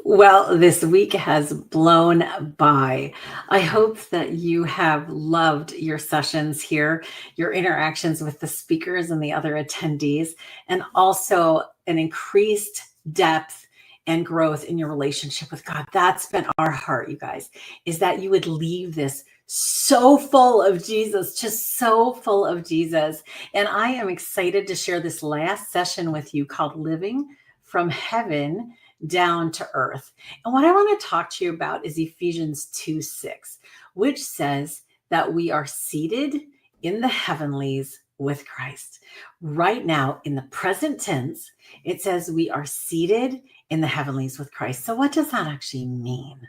Well, this week has blown by. I hope that you have loved your sessions here, your interactions with the speakers and the other attendees, and also an increased depth and growth in your relationship with God. That's been our heart, you guys, is that you would leave this so full of Jesus, just so full of Jesus. And I am excited to share this last session with you called Living from Heaven Down to Earth. And what I want to talk to you about is Ephesians 2:6, which says that we are seated in the heavenlies with Christ. Right now, in the present tense, it says we are seated in the heavenlies with Christ. So, what does that actually mean?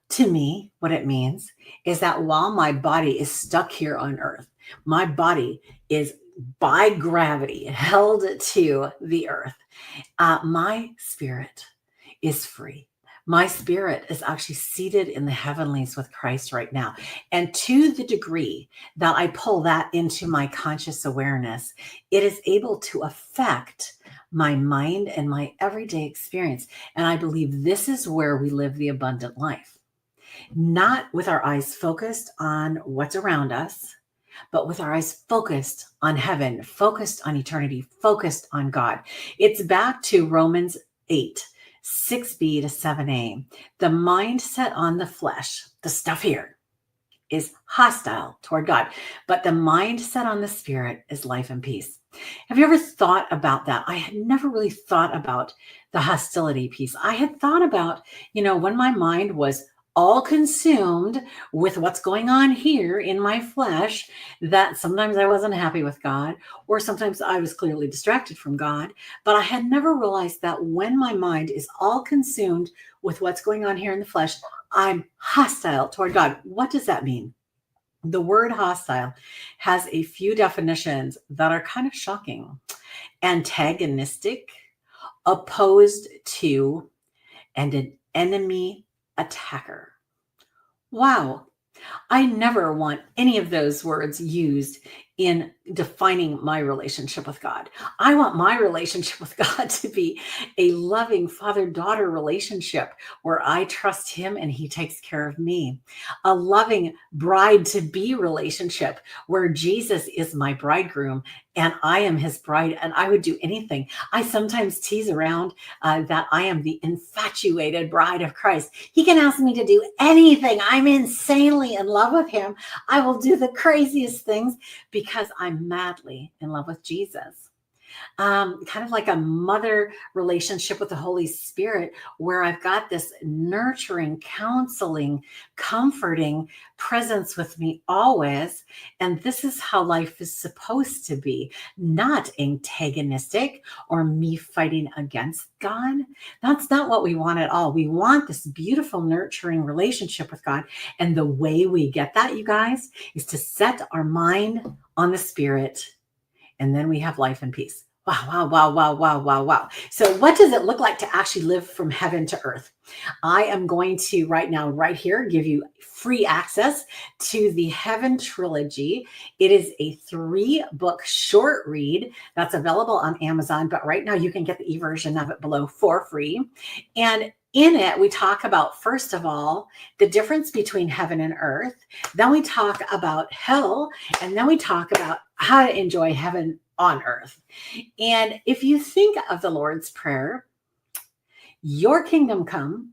To me, what it means is that while my body is stuck here on earth, my body is by gravity held to the earth. My spirit is free. My spirit is actually seated in the heavenlies with Christ right now. And to the degree that I pull that into my conscious awareness, it is able to affect my mind and my everyday experience. And I believe this is where we live the abundant life, not with our eyes focused on what's around us, but with our eyes focused on heaven, focused on eternity, focused on God. It's back to Romans 8, 6b to 7a. The mindset on the flesh, the stuff here, is hostile toward God, but the mindset on the spirit is life and peace. Have you ever thought about that? I had never really thought about the hostility piece. I had thought about, when my mind was all consumed with what's going on here in my flesh, that sometimes I wasn't happy with God, or sometimes I was clearly distracted from God. But I had never realized that when my mind is all consumed with what's going on here in the flesh, I'm hostile toward God. What does that mean? The word hostile has a few definitions that are kind of shocking. Antagonistic, opposed to, and an enemy attacker. Wow. I never want any of those words used in defining my relationship with God. I want my relationship with God to be a loving father-daughter relationship where I trust him and he takes care of me. A loving bride-to-be relationship where Jesus is my bridegroom and I am his bride and I would do anything. I sometimes tease around that I am the infatuated bride of Christ. He can ask me to do anything. I'm insanely in love with him. I will do the craziest things because I'm madly in love with Jesus. Kind of like a mother relationship with the Holy Spirit, where I've got this nurturing, counseling, comforting presence with me always. And this is how life is supposed to be, not antagonistic or me fighting against God. That's not what we want at all. We want this beautiful, nurturing relationship with God. And the way we get that, you guys, is to set our mind on the Spirit, and then we have life and peace. Wow, wow, wow, wow, wow, wow, wow. So what does it look like to actually live from heaven to earth? I am going to right now, right here, give you free access to the Heaven Trilogy. It is a 3-book short read that's available on Amazon, but right now you can get the e-version of it below for free. And in it, we talk about, first of all, the difference between heaven and earth. Then we talk about hell, and then we talk about how to enjoy heaven on earth. And if you think of the Lord's Prayer, your kingdom come,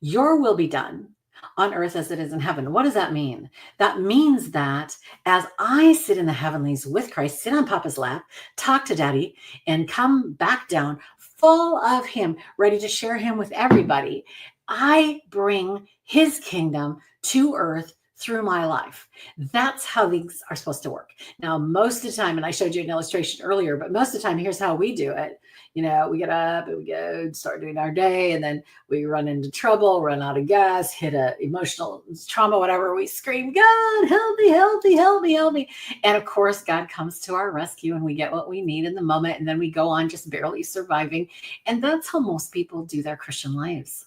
your will be done on earth as it is in heaven. What does that mean? That means that as I sit in the heavenlies with Christ, sit on Papa's lap, talk to Daddy, and come back down full of him, ready to share him with everybody, I bring his kingdom to earth through my life. That's how things are supposed to work. Now, most of the time, and I showed you an illustration earlier, but most of the time, here's how we do it. We get up and we go start doing our day, and then we run into trouble, run out of gas, hit a emotional trauma, whatever. We scream, God, help me, help me, help me, help me. And of course, God comes to our rescue and we get what we need in the moment. And then we go on just barely surviving. And that's how most people do their Christian lives.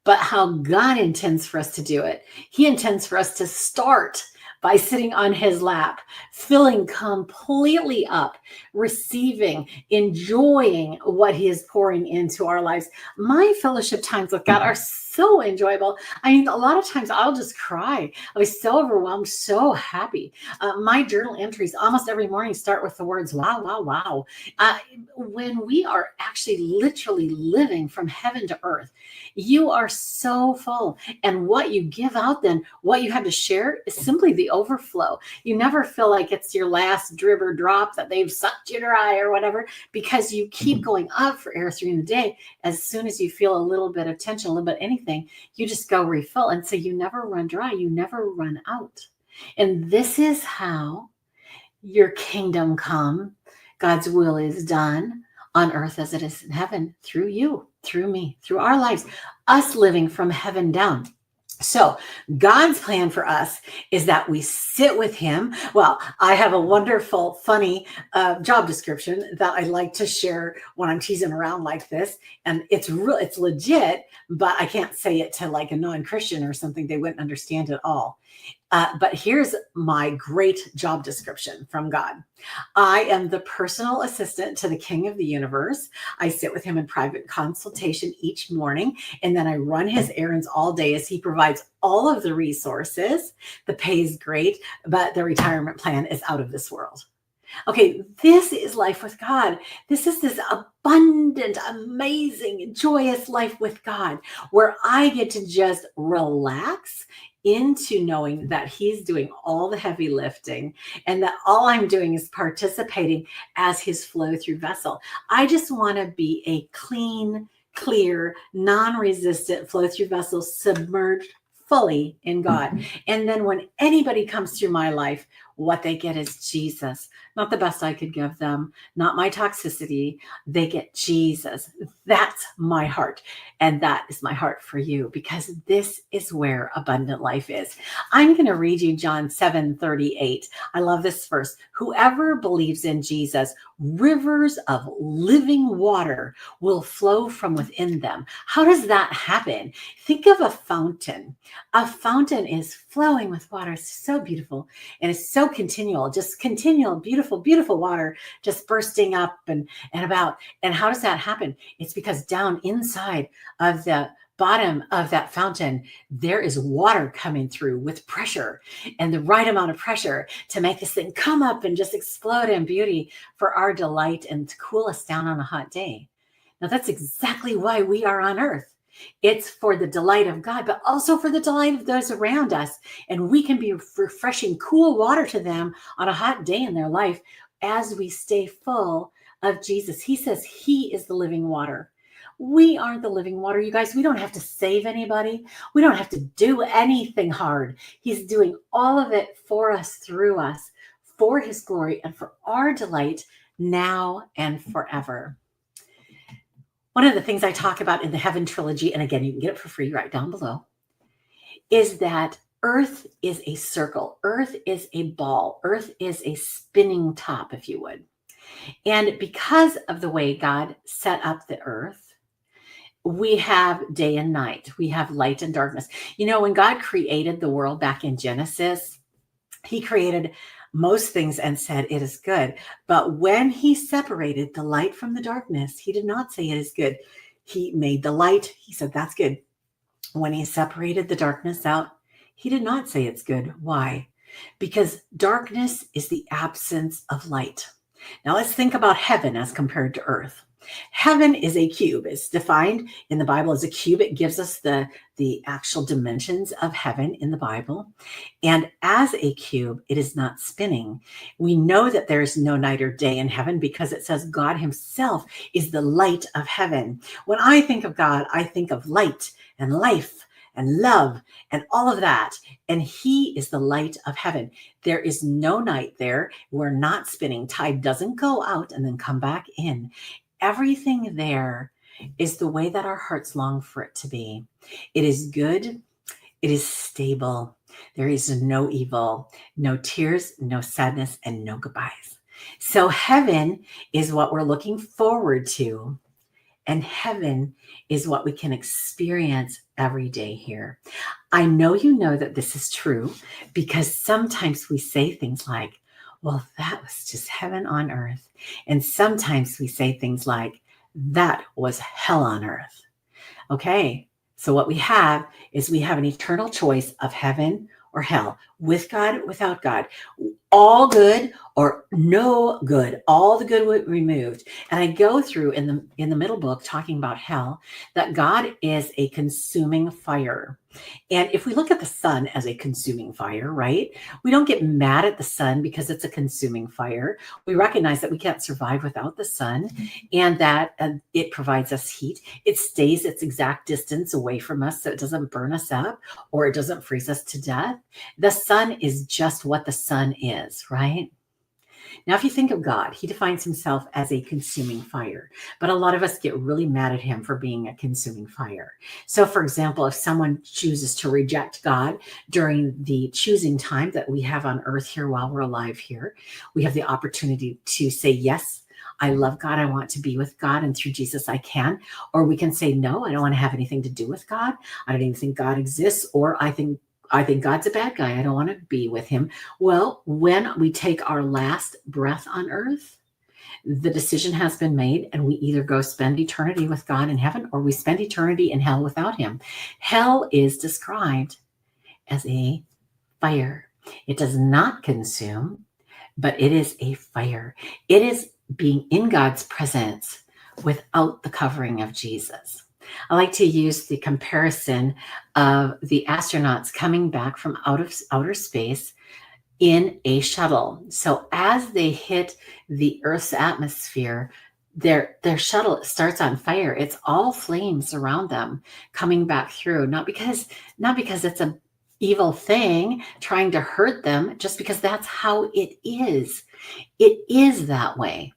But how God intends for us to do it, he intends for us to start by sitting on his lap, filling completely up, receiving, enjoying what he is pouring into our lives. My fellowship times with God are so enjoyable. I mean, a lot of times I'll just cry. I was so overwhelmed, so happy. My journal entries almost every morning start with the words, wow, wow, wow. Uh, when we are actually literally living from heaven to earth, you are so full. And what you give out then, what you have to share is simply the overflow. You never feel like it's your last drip or drop that they've sucked you dry or whatever, because you keep going up for air through the day. As soon as you feel a little bit of tension, a little bit of anything, you just go refill. And so you never run dry, you never run out. And this is how your kingdom come. God's will is done on earth as it is in heaven, through you, through me, through our lives, us living from heaven down. So God's plan for us is that we sit with him. Well, I have a wonderful, funny job description that I like to share when I'm teasing around like this. And it's real, it's legit, but I can't say it to like a non-Christian or something. They wouldn't understand it all. But here's my great job description from God. I am the personal assistant to the King of the universe. I sit with him in private consultation each morning, and then I run his errands all day as he provides all of the resources. The pay is great, but the retirement plan is out of this world. Okay, this is life with God. This is this abundant, amazing, joyous life with God, where I get to just relax into knowing that he's doing all the heavy lifting and that all I'm doing is participating as his flow through vessel. I just want to be a clean, clear, non-resistant flow through vessel, submerged fully in God. And then when anybody comes through my life, what they get is Jesus, not the best I could give them, not my toxicity. They get Jesus. That's my heart. And that is my heart for you, because this is where abundant life is. I'm going to read you John 7:38. I love this verse. Whoever believes in Jesus, rivers of living water will flow from within them. How does that happen? Think of a fountain. A fountain is flowing with water. It's so beautiful. And it's so continual, just continual, beautiful, beautiful water just bursting up and about. And how does that happen? It's because down inside of the bottom of that fountain, there is water coming through with pressure, and the right amount of pressure to make this thing come up and just explode in beauty for our delight and to cool us down on a hot day. Now, that's exactly why we are on earth. It's for the delight of God, but also for the delight of those around us. And we can be refreshing, cool water to them on a hot day in their life as we stay full of Jesus. He says he is the living water. We aren't the living water, you guys. We don't have to save anybody. We don't have to do anything hard. He's doing all of it for us, through us, for his glory and for our delight now and forever. One of the things I talk about in the Heaven Trilogy, and again, you can get it for free right down below, is that Earth is a circle. Earth is a ball. Earth is a spinning top, if you would. And because of the way God set up the earth, we have day and night. We have light and darkness. You know, when God created the world back in Genesis, he created most things and said it is good. But when he separated the light from the darkness, he did not say it is good. He made the light. He said that's good. When he separated the darkness out, he did not say it's good. Why? Because darkness is the absence of light. Now let's think about heaven as compared to earth. Heaven is a cube. It's defined in the Bible as a cube. It gives us the actual dimensions of heaven in the Bible. And as a cube, it is not spinning. We know that there is no night or day in heaven because it says God himself is the light of heaven. When I think of God, I think of light and life and love and all of that. And he is the light of heaven. There is no night there. We're not spinning. Tide doesn't go out and then come back in. Everything there is the way that our hearts long for it to be. It is good. It is stable. There is no evil, no tears, no sadness, and no goodbyes. So heaven is what we're looking forward to. And heaven is what we can experience every day here. I know you know that this is true because sometimes we say things like, well, that was just heaven on earth. And sometimes we say things like, that was hell on earth. Okay, so what we have is we have an eternal choice of heaven or hell, with God, without God, all good or no good, all the good removed. And I go through in the middle book talking about hell, that God is a consuming fire. And if we look at the sun as a consuming fire, right? We don't get mad at the sun because it's a consuming fire. We recognize that we can't survive without the sun and that it provides us heat. It stays its exact distance away from us so it doesn't burn us up or it doesn't freeze us to death. The sun is just what the sun is, right? Now, if you think of God, he defines himself as a consuming fire, but a lot of us get really mad at him for being a consuming fire. So, for example, if someone chooses to reject God during the choosing time that we have on earth here while we're alive here, we have the opportunity to say, yes, I love God. I want to be with God. And through Jesus, I can. Or we can say, no, I don't want to have anything to do with God. I don't even think God exists. Or I think God's a bad guy. I don't want to be with him. Well, when we take our last breath on earth, the decision has been made and we either go spend eternity with God in heaven or we spend eternity in hell without him. Hell is described as a fire. It does not consume, but it is a fire. It is being in God's presence without the covering of Jesus. I like to use the comparison of the astronauts coming back from outer space in a shuttle. So as they hit the Earth's atmosphere, their shuttle starts on fire. It's all flames around them coming back through, not because it's a evil thing trying to hurt them, just because that's how it is. It is that way.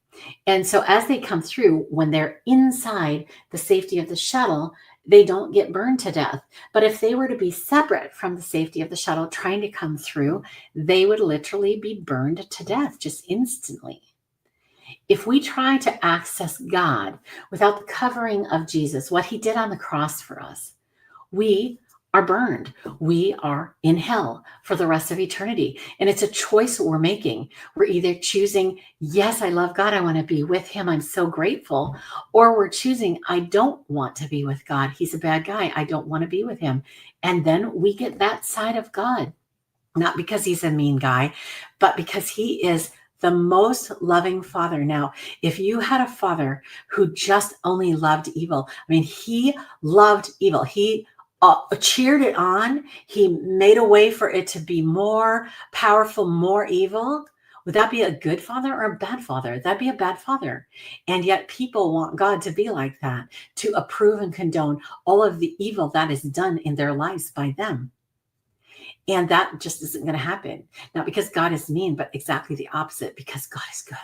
And so as they come through, when they're inside the safety of the shuttle, they don't get burned to death. But if they were to be separate from the safety of the shuttle trying to come through, they would literally be burned to death just instantly. If we try to access God without the covering of Jesus, what he did on the cross for us, we are burned. We are in hell for the rest of eternity. And it's a choice we're making. We're either choosing, yes, I love God. I want to be with him. I'm so grateful. Or we're choosing, I don't want to be with God. He's a bad guy. I don't want to be with him. And then we get that side of God, not because he's a mean guy, but because he is the most loving father. Now, if you had a father who just only loved evil, I mean, he loved evil. He cheered it on. He made a way for it to be more powerful, more evil. Would that be a good father or a bad father? That'd be a bad father. And yet people want God to be like that, to approve and condone all of the evil that is done in their lives by them. And that just isn't going to happen. Not because God is mean, but exactly the opposite, because God is good.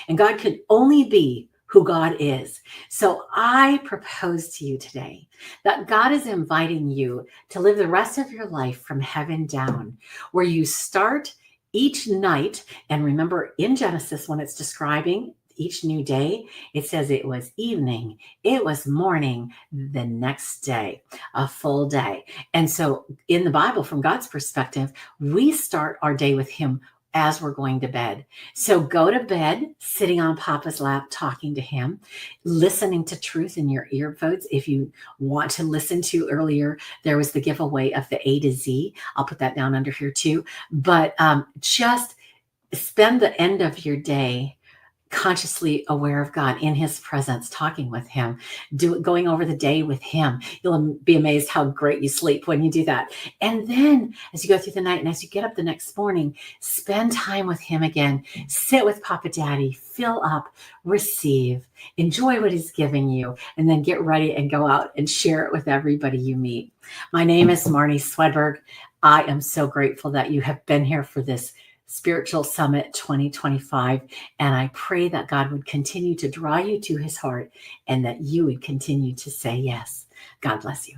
And God can only be who God is. So I propose to you today that God is inviting you to live the rest of your life from heaven down, where you start each night. And remember, in Genesis, when it's describing each new day, it says it was evening, it was morning, the next day, a full day. And so in the Bible, from God's perspective, we start our day with him as we're going to bed. So go to bed sitting on Papa's lap, talking to him, listening to truth in your earphones. If you want to listen to earlier, there was the giveaway of the A to Z. I'll put that down under here too. But just spend the end of your day consciously aware of God, in his presence, talking with him, going over the day with him. You'll be amazed how great you sleep when you do that. And then as you go through the night and as you get up the next morning, spend time with him again. Sit with Papa Daddy, fill up, receive, enjoy what he's giving you, and then get ready and go out and share it with everybody you meet. My name is Marnie Swedberg. I am so grateful that you have been here for this Spiritual Summit 2025. And I pray that God would continue to draw you to his heart and that you would continue to say yes. God bless you.